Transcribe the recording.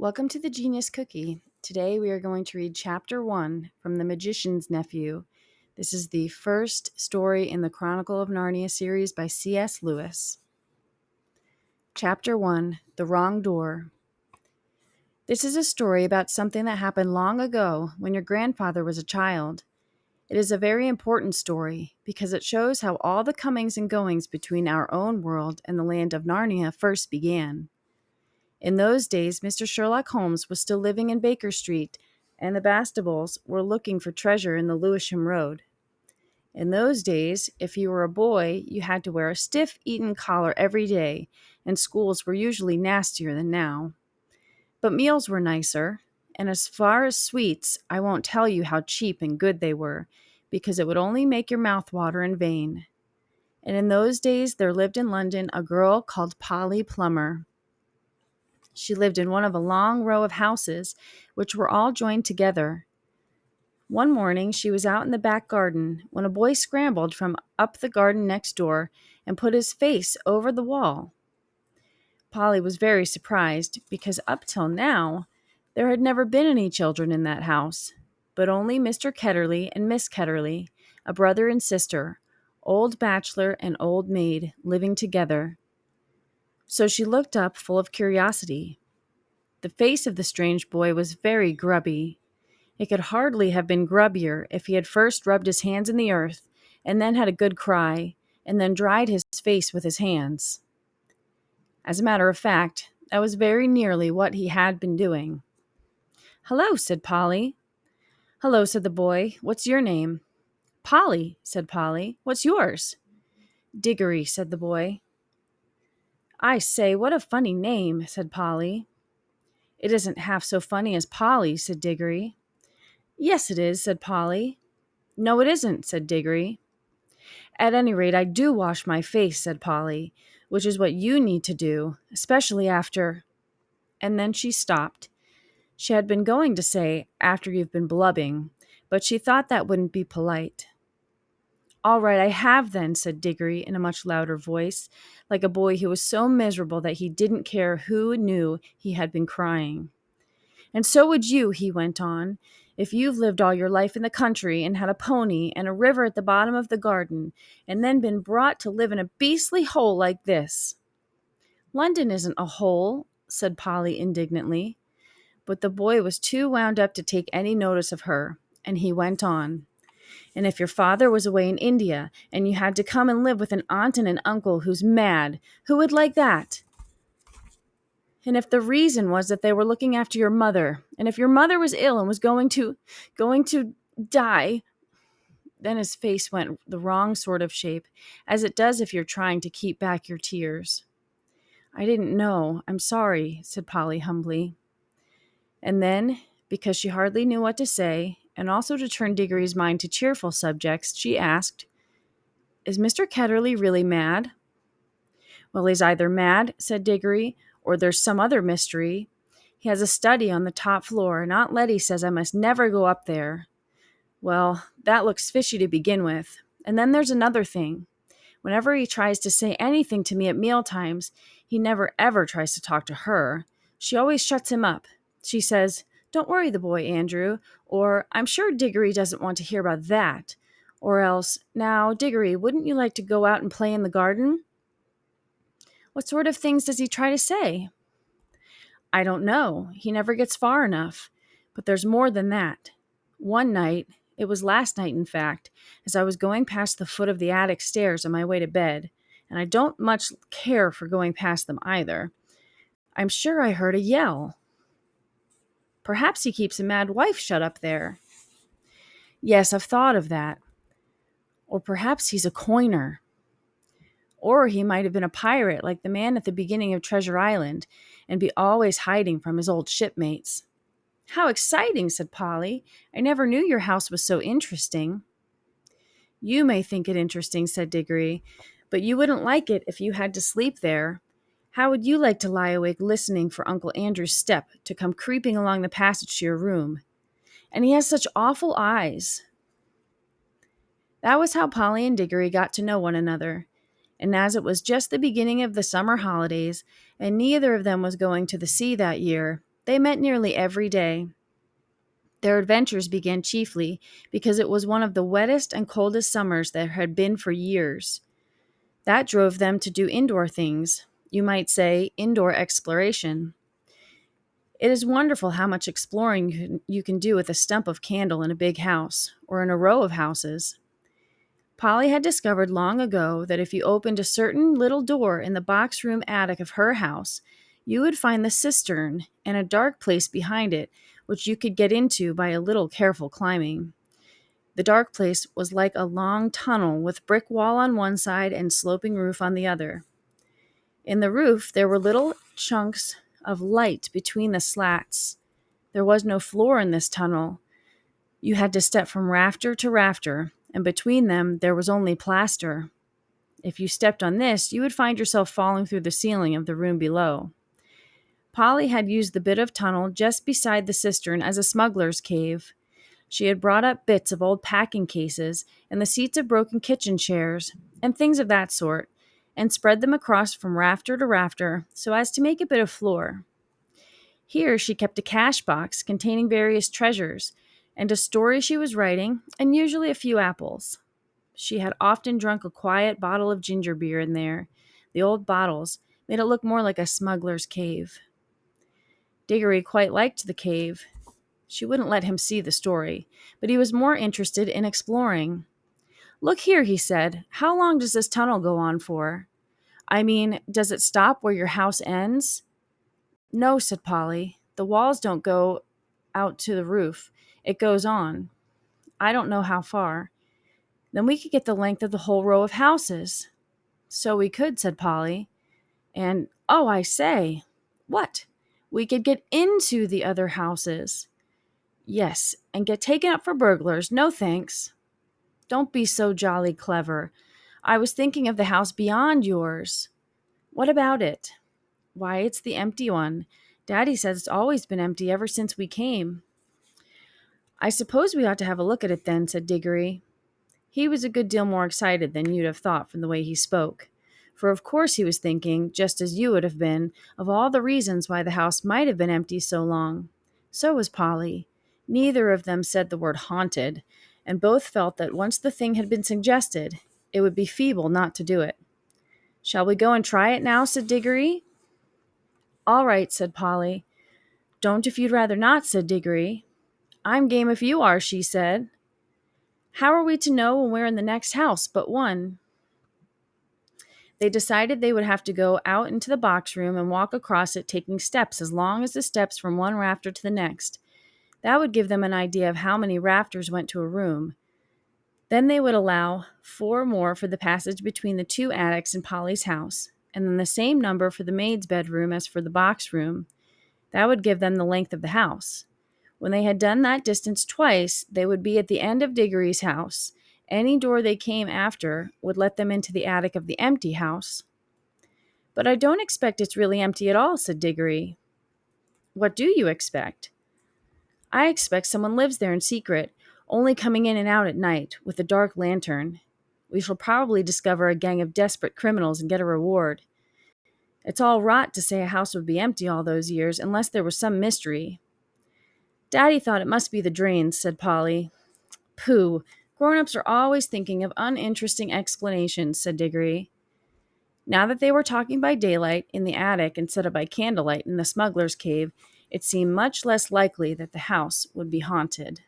Welcome to the Genius Cookie. Today we are going to read Chapter 1 from The Magician's Nephew. This is the first story in the Chronicle of Narnia series by C.S. Lewis. Chapter 1, The Wrong Door. This is a story about something that happened long ago when your grandfather was a child. It is a very important story because it shows how all the comings and goings between our own world and the land of Narnia first began. In those days, Mr. Sherlock Holmes was still living in Baker Street, and the Bastables were looking for treasure in the Lewisham Road. In those days, if you were a boy, you had to wear a stiff Eton collar every day, and schools were usually nastier than now. But meals were nicer, and as far as sweets, I won't tell you how cheap and good they were, because it would only make your mouth water in vain. And in those days, there lived in London a girl called Polly Plummer. She lived in one of a long row of houses, which were all joined together. One morning she was out in the back garden when a boy scrambled from up the garden next door and put his face over the wall. Polly was very surprised because up till now there had never been any children in that house, but only Mr. Ketterley and Miss Ketterley, a brother and sister, old bachelor and old maid, living together. So she looked up full of curiosity. The face of the strange boy was very grubby. It could hardly have been grubbier if he had first rubbed his hands in the earth, and then had a good cry, and then dried his face with his hands. As a matter of fact, that was very nearly what he had been doing. "Hello," said Polly. "Hello," said the boy. "What's your name?" "Polly," said Polly. "What's yours?" "Diggory," said the boy. "I say, what a funny name," said Polly. "It isn't half so funny as Polly," said Diggory. "Yes, it is," said Polly. "No, it isn't," said Diggory. "At any rate, I do wash my face," said Polly, "which is what you need to do, especially after—" And then she stopped. She had been going to say, "after you've been blubbing," but she thought that wouldn't be polite. "All right, I have then," said Diggory in a much louder voice, like a boy who was so miserable that he didn't care who knew he had been crying. "And so would you," he went on, "if you've lived all your life in the country and had a pony and a river at the bottom of the garden, and then been brought to live in a beastly hole like this." "London isn't a hole," said Polly indignantly. But the boy was too wound up to take any notice of her, and he went on. "And if your father was away in India, and you had to come and live with an aunt and an uncle who's mad, who would like that? And if the reason was that they were looking after your mother, and if your mother was ill and was going to die," then his face went the wrong sort of shape, as it does if you're trying to keep back your tears. "I didn't know. I'm sorry," said Polly humbly. And then, because she hardly knew what to say, and also to turn Diggory's mind to cheerful subjects, she asked, "Is Mr. Ketterley really mad?" "Well, he's either mad," said Diggory, "or there's some other mystery. He has a study on the top floor, and Aunt Letty says I must never go up there. Well, that looks fishy to begin with. And then there's another thing. Whenever he tries to say anything to me at meal times, he never ever tries to talk to her. She always shuts him up. She says, 'Don't worry the boy, Andrew,' or 'I'm sure Diggory doesn't want to hear about that,' or else, 'Now, Diggory, wouldn't you like to go out and play in the garden?' What sort of things does he try to say?" "I don't know. He never gets far enough. But there's more than that. One night, it was last night in fact, as I was going past the foot of the attic stairs on my way to bed, and I don't much care for going past them either, I'm sure I heard a yell. Perhaps he keeps a mad wife shut up there. Yes, I've thought of that. Or perhaps he's a coiner. Or he might have been a pirate like the man at the beginning of Treasure Island and be always hiding from his old shipmates." "How exciting," said Polly. "I never knew your house was so interesting." "You may think it interesting," said Diggory, "but you wouldn't like it if you had to sleep there. How would you like to lie awake listening for Uncle Andrew's step to come creeping along the passage to your room? And he has such awful eyes." That was how Polly and Diggory got to know one another. And as it was just the beginning of the summer holidays, and neither of them was going to the sea that year, They met nearly every day. Their adventures began chiefly because it was one of the wettest and coldest summers there had been for years. That drove them to do indoor things, you might say indoor exploration. It is wonderful how much exploring you can do with a stump of candle in a big house, or in a row of houses. Polly had discovered long ago that if you opened a certain little door in the box room attic of her house, you would find the cistern and a dark place behind it, which you could get into by a little careful climbing. The dark place was like a long tunnel with brick wall on one side and sloping roof on the other. In the roof, there were little chunks of light between the slats. There was no floor in this tunnel. You had to step from rafter to rafter, and between them there was only plaster. If you stepped on this, you would find yourself falling through the ceiling of the room below. Polly had used the bit of tunnel just beside the cistern as a smuggler's cave. She had brought up bits of old packing cases and the seats of broken kitchen chairs and things of that sort, and spread them across from rafter to rafter so as to make a bit of floor. Here she kept a cash box containing various treasures, and a story she was writing, and usually a few apples. She had often drunk a quiet bottle of ginger beer in there. The old bottles made it look more like a smuggler's cave. Diggory quite liked the cave. She wouldn't let him see the story, but he was more interested in exploring. "Look here," he said. "How long does this tunnel go on for? I mean, does it stop where your house ends?" "No," said Polly. "The walls don't go out to the roof. It goes on. I don't know how far. Then we could get the length of the whole row of houses." "So we could," said Polly. "And, oh, I say." "What?" "We could get into the other houses." "Yes, and get taken up for burglars. No thanks." "Don't be so jolly clever. I was thinking of the house beyond yours." "What about it?" "Why, it's the empty one. Daddy says it's always been empty ever since we came." "I suppose we ought to have a look at it then," said Diggory. He was a good deal more excited than you'd have thought from the way he spoke. For of course he was thinking, just as you would have been, of all the reasons why the house might have been empty so long. So was Polly. Neither of them said the word haunted, and both felt that once the thing had been suggested, it would be feeble not to do it. "Shall we go and try it now?" said Diggory. "All right," said Polly. "Don't if you'd rather not," said Diggory. "I'm game if you are," she said. "How are we to know when we're in the next house but one?" They decided they would have to go out into the box room and walk across it, taking steps as long as the steps from one rafter to the next. That would give them an idea of how many rafters went to a room. Then they would allow 4 more for the passage between the 2 attics in Polly's house, and then the same number for the maid's bedroom as for the box room. That would give them the length of the house. When they had done that distance twice, they would be at the end of Diggory's house. Any door they came after would let them into the attic of the empty house. "But I don't expect it's really empty at all," said Diggory. "What do you expect?" "I expect someone lives there in secret, only coming in and out at night, with a dark lantern. We shall probably discover a gang of desperate criminals and get a reward. It's all rot to say a house would be empty all those years, unless there was some mystery." "Daddy thought it must be the drains," said Polly. "Pooh! Grown-ups are always thinking of uninteresting explanations," said Diggory. Now that they were talking by daylight in the attic instead of by candlelight in the smuggler's cave, it seemed much less likely that the house would be haunted.